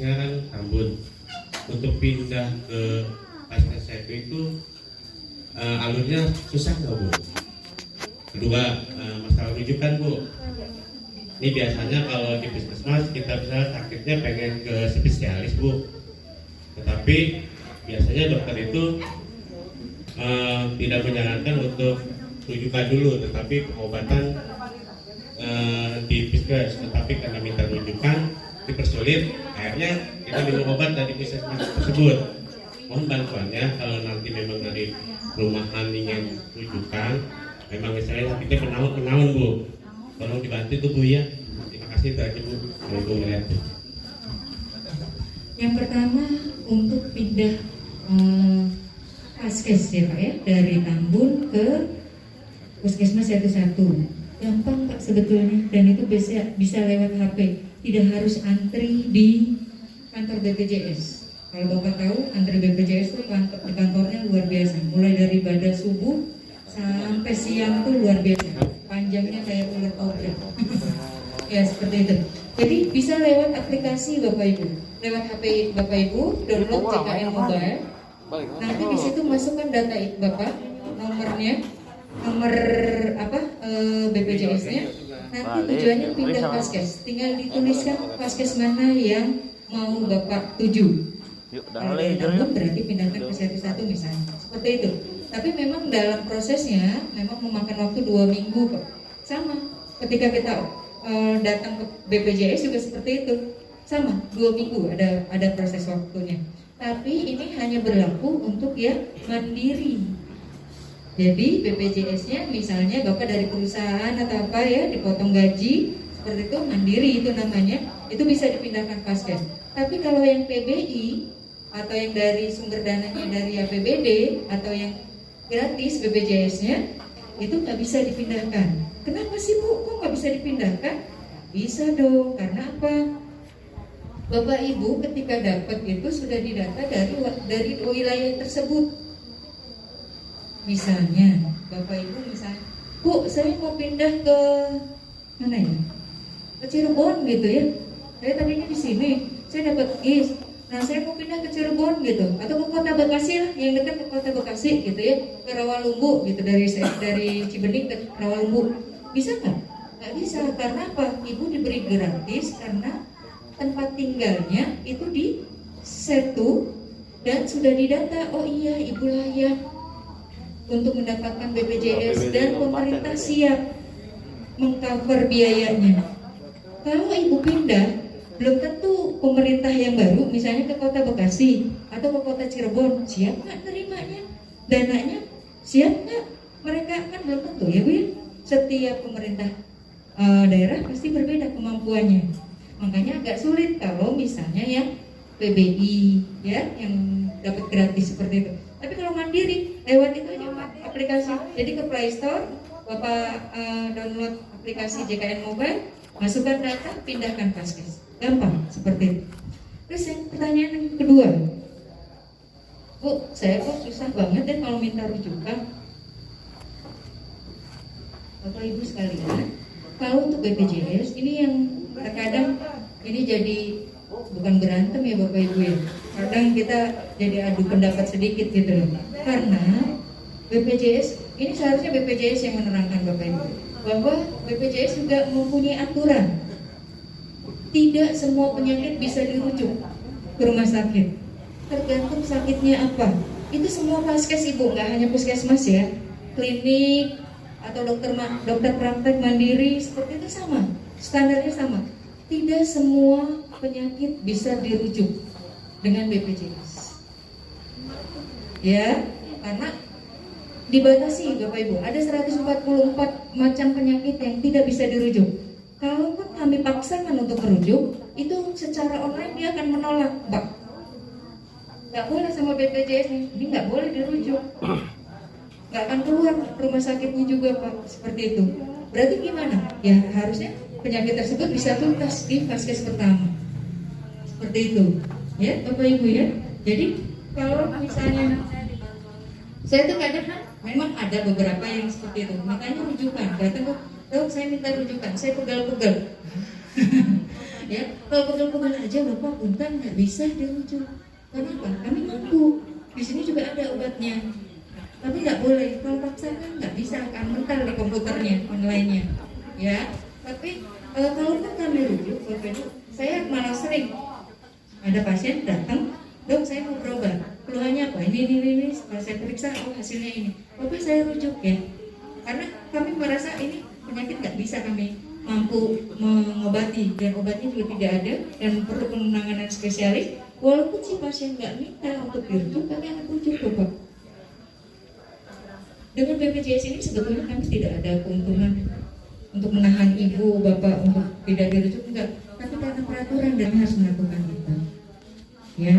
basisnya kan Tambun. Untuk pindah ke Vaskes itu alurnya susah nggak Bu? Kedua, masalah rujukan Bu. Ini biasanya kalau di puskesmas kita bisa sakitnya pengen ke spesialis Bu, tetapi biasanya dokter itu tidak menyarankan untuk rujukan dulu, tetapi pengobatan di puskes. Tetapi karena minta rujukan dipersulit, akhirnya kita minum obat dari puskesmas tersebut. Mohon bantuannya kalau nanti memang dari rumahan ingin rujukan, memang misalnya sakitnya penaun Bu, tolong dibantu itu Bu ya. Terima kasih itu aja Bu. Yang pertama untuk pindah Vaskes ya Pak ya, dari Tambun ke Puskesmas 11. Gampang Pak sebetulnya, dan itu bisa lewat HP, tidak harus antri di kantor BPJS. Kalau Bapak tahu, antri BPJS itu di kantornya luar biasa, mulai dari pada subuh sampai siang tuh luar biasa, panjangnya kayak ular kobra. Ya seperti itu. Jadi bisa lewat aplikasi Bapak Ibu, lewat HP Bapak Ibu, download JKN Mobile. Nanti di situ masukkan data Bapak, nomornya, nomor BPJS-nya. Nanti tujuannya pindah Vaskes, tinggal dituliskan Vaskes mana yang mau Bapak tuju. Kalau dari Tambun berarti pindahkan ke 11 misalnya, seperti itu. Tapi memang dalam prosesnya memang memakan waktu 2 minggu Pak. Sama, ketika kita datang ke BPJS juga seperti itu, sama 2 minggu ada proses waktunya. Tapi ini hanya berlaku untuk yang mandiri. Jadi BPJS-nya misalnya Bapak dari perusahaan atau apa ya, dipotong gaji seperti itu, mandiri itu namanya, itu bisa dipindahkan Vaskes. Tapi kalau yang PBI atau yang dari sumber dananya dari APBD atau yang gratis BPJS-nya itu nggak bisa dipindahkan. Kenapa sih Bu? Kok nggak bisa dipindahkan? Bisa dong, karena apa? Bapak Ibu ketika dapat itu sudah didata dari wilayah tersebut. Misalnya, Bapak Ibu misalnya, Bu, saya mau pindah ke mana ya? Ke Cirebon gitu ya. Saya tadinya di sini, saya dapat GIS. Nah, saya mau pindah ke Cirebon gitu, atau ke Kota Bekasi lah, yang dekat ke Kota Bekasi gitu ya, ke Rawalumbu gitu, dari Cibening ke Rawalumbu. Bisa nggak? Nggak bisa, karena apa? Ibu diberi gratis karena tempat tinggalnya itu di Setu dan sudah didata. Oh iya, ibu layak untuk mendapatkan BPJS dan pemerintah siap mengcover biayanya. Kalau ibu pindah, belum tentu pemerintah yang baru misalnya ke Kota Bekasi atau ke Kota Cirebon siap nggak terimanya, dananya siap nggak, mereka kan belum tentu ya Bu ya. Setiap pemerintah daerah pasti berbeda kemampuannya, makanya agak sulit kalau misalnya yang PBI ya yang dapat gratis seperti itu. Tapi kalau mandiri lewat itu aja Pak, aplikasi. Jadi ke Play Store Bapak download aplikasi JKN Mobile, masukkan data, pindahkan Vaskes. Gampang seperti itu. Terus yang pertanyaan yang kedua, Bu, saya kok susah banget deh kalau minta rujukan. Bapak Ibu sekalian, kalau untuk BPJS ini yang terkadang ini jadi bukan berantem ya Bapak Ibu ya. Kadang kita jadi adu pendapat sedikit gitu loh. Karena BPJS ini seharusnya BPJS yang menerangkan Bapak Ibu bahwa BPJS juga mempunyai aturan. Tidak semua penyakit bisa dirujuk ke rumah sakit. Tergantung sakitnya apa. Itu semua Vaskes Ibu, nggak hanya puskesmas ya. Klinik atau dokter praktek mandiri seperti itu sama. Standarnya sama. Tidak semua penyakit bisa dirujuk dengan BPJS. Ya, karena dibatasi Bapak Ibu. Ada 144 macam penyakit yang tidak bisa dirujuk. Kalaupun kami paksakan untuk merujuk, itu secara online dia akan menolak, Pak. Nggak boleh sama BPJS nih, ini nggak boleh dirujuk. Nggak akan keluar rumah sakitnya juga, Pak. Seperti itu. Berarti gimana? Ya harusnya penyakit tersebut bisa tuntas di Vaskes pertama. Seperti itu. Ya, Bapak Ibu ya. Jadi kalau misalnya saya tuh kadang memang ada beberapa yang seperti itu. Makanya rujukan, datang ke Dok, saya minta rujukan, saya pegal-pegal. ya. Kalau pegel-pegel aja Bapak punten nggak bisa dirujuk. Kenapa? Kami mampu. Di sini juga ada obatnya. Tapi nggak boleh. Kalau paksa kan nggak bisa, akan mental di komputernya, online-nya, ya. Tapi kalau kami rujuk, Bapak Ibu, saya malah sering ada pasien datang, dok saya mau berobat, keluhannya apa? Ini. Setelah saya periksa, oh hasilnya ini. Bapak saya rujuk ya, karena kami merasa ini penyakit nggak bisa kami mampu mengobati dan obatnya juga tidak ada dan perlu penanganan spesialis. Walaupun si pasien nggak minta untuk dirujuk, kami akan rujuk Bapak. Dengan BPJS ini sebetulnya kami tidak ada keuntungan untuk menahan ibu bapak untuk tidak dirujuk, enggak, tapi karena peraturan dan harus melakukan itu, ya.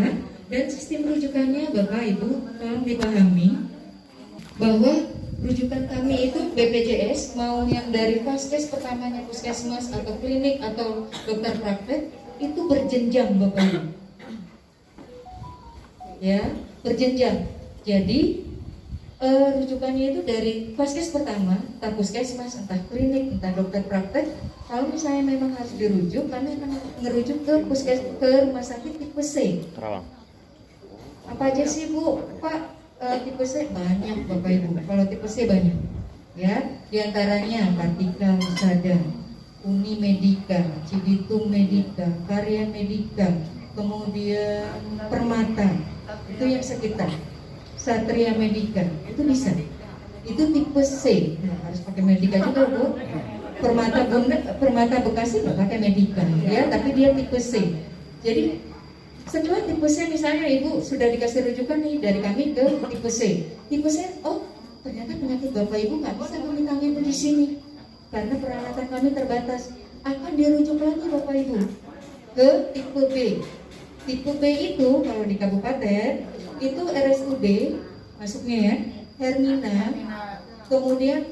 Dan sistem rujukannya Bapak Ibu tolong dipahami bahwa rujukan kami itu BPJS mau yang dari vaskes pertamanya puskesmas atau klinik atau dokter praktek itu berjenjang Bapak Ibu, ya, berjenjang. Jadi rujukannya itu dari vaskes pertama, entah puskesmas, entah klinik, entah dokter praktek. Kalau misalnya memang harus dirujuk, kami akan ngerujuk ke ke rumah sakit tipe C. Terawang. Apa aja sih Bu? Pak, tipe C banyak Bapak Ibu. Kalau tipe C banyak, ya. Di antaranya Kartika Husada, Uni Medika, Cibitung Medika, Karya Medika, kemudian Permata. Itu yang sekitar. Satria Medika, itu bisa. Itu tipe C. Nah, harus pakai Medika juga Bu. Permata Bekasi nggak pakai Medika, ya, tapi dia tipe C. Jadi setelah tipe C misalnya Ibu sudah dikasih rujukan nih dari kami ke tipe C. Tipe C, oh ternyata penyakit Bapak Ibu nggak bisa kami tangani di sini karena peralatan kami terbatas. Akan dirujuk lagi Bapak Ibu ke tipe B. Tipe B itu kalau di kabupaten itu RSUD masuknya ya, Hermina, kemudian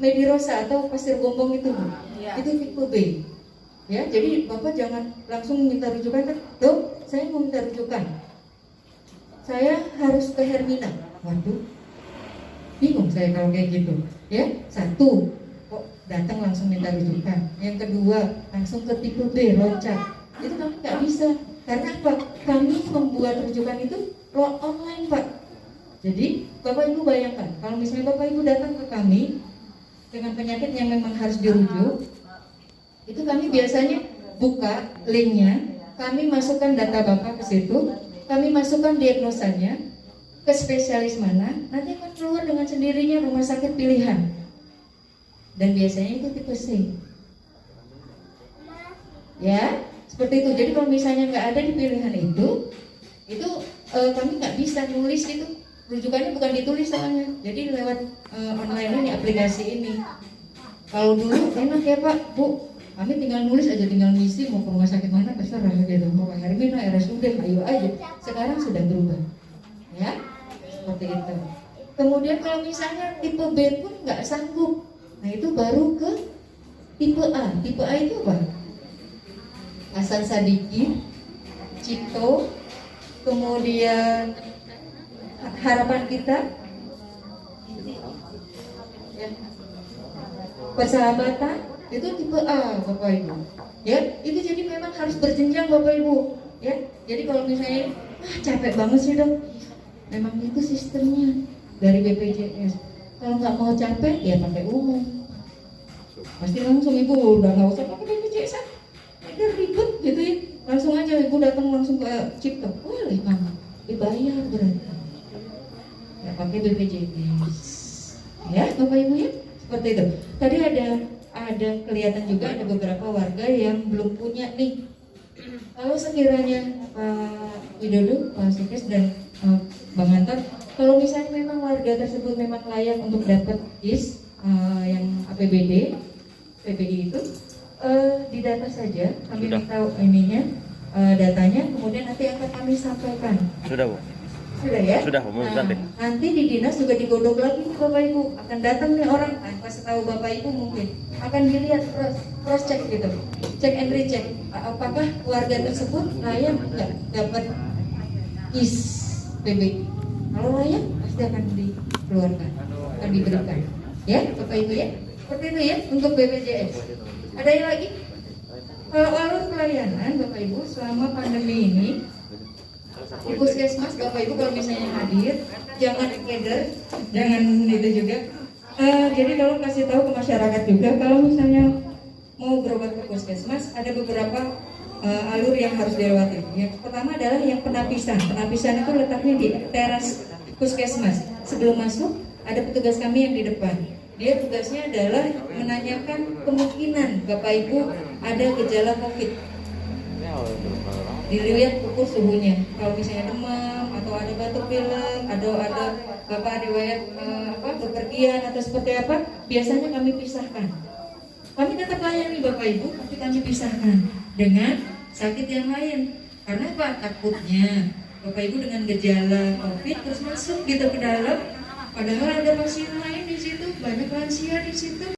Medirosa atau Pasir Gombong itu, itu tipe B. Ya, jadi Bapak jangan langsung minta rujukan kan, dok, saya mau minta rujukan, saya harus ke Hermina. Waduh, bingung saya kalau kayak gitu. Ya, satu, kok datang langsung minta rujukan. Yang kedua, langsung ke tipe B, loncat. Itu kami nggak bisa. Karena apa? Kami membuat rujukan itu online Pak. Jadi Bapak Ibu bayangkan, kalau misalnya Bapak Ibu datang ke kami dengan penyakit yang memang harus dirujuk, itu kami biasanya buka linknya, kami masukkan data Bapak ke situ, kami masukkan diagnosanya ke spesialis mana, nanti akan keluar dengan sendirinya rumah sakit pilihan. Dan biasanya itu tipe C. Ya, seperti itu. Jadi kalau misalnya nggak ada di pilihan itu kami nggak bisa nulis itu. Rujukannya bukan ditulis soalnya. Jadi lewat online ini, aplikasi ini. Kalau dulu enak ya Pak, Bu, kami tinggal nulis aja, tinggal ngisi mau ke rumah sakit mana terserah gitu. Mau ke Hermina, RSUD, ayo aja. Sekarang sudah berubah, ya, seperti itu. Kemudian kalau misalnya tipe B pun nggak sanggup, nah itu baru ke tipe A. Tipe A itu apa? Hasan Sadikin, Cipto, kemudian Harapan Kita, ya. Persahabatan, itu tipe A Bapak Ibu. Ya, itu jadi memang harus berjenjang Bapak Ibu. Ya, jadi kalau misalnya capek banget sih dong, memang itu sistemnya dari BPJS. Kalau nggak mau capek, ya pakai umum. Pasti langsung Ibu udah nggak usah pakai BPJS. Ada ribet gitu ya, langsung aja Ibu datang langsung ke Cipto, boleh Mama, dibayar berarti. Ya pakai BPJS, ya Bapak Ibu ya, seperti itu. Tadi ada kelihatan juga ada beberapa warga yang belum punya nih. Kalau sekiranya Pak Widodo, Pak Sukes dan Bang Anton, kalau misalnya memang warga tersebut memang layak untuk dapat KIS yang APBD, PBI itu, didata saja, kami minta ininya, datanya, kemudian nanti akan kami sampaikan. Sudah Bu? Sudah ya? Sudah Bu, nanti di dinas juga digodok lagi nih Bapak Ibu, akan datang nih orang, pas tahu Bapak Ibu mungkin akan dilihat cross check gitu, check and recheck, apakah warga tersebut layak nggak dapat KIS PBI. Kalau layak pasti akan dikeluarkan, akan diberikan, ya Bapak Ibu ya. Seperti itu ya untuk BPJS. Ada yang lagi? Kalau alur pelayanan Bapak Ibu selama pandemi ini di puskesmas Bapak Ibu kalau misalnya hadir jangan keder, jangan itu juga. Jadi kalau kasih tahu ke masyarakat juga kalau misalnya mau berobat ke puskesmas ada beberapa alur yang harus dilewati. Yang pertama adalah yang penapisan. Penapisan itu letaknya di teras puskesmas. Sebelum masuk ada petugas kami yang di depan. Dia tugasnya adalah menanyakan kemungkinan Bapak Ibu ada gejala COVID. Dilihat ukur suhunya. Kalau misalnya demam atau ada batuk pilek, ada Bapak riwayat bepergian atau seperti apa, biasanya kami pisahkan. Kami tetap layani Bapak Ibu, tapi kami pisahkan dengan sakit yang lain. Karena apa? Takutnya Bapak Ibu dengan gejala COVID terus masuk gitu ke dalam, padahal ada pasien lain di situ, banyak lansia di situ.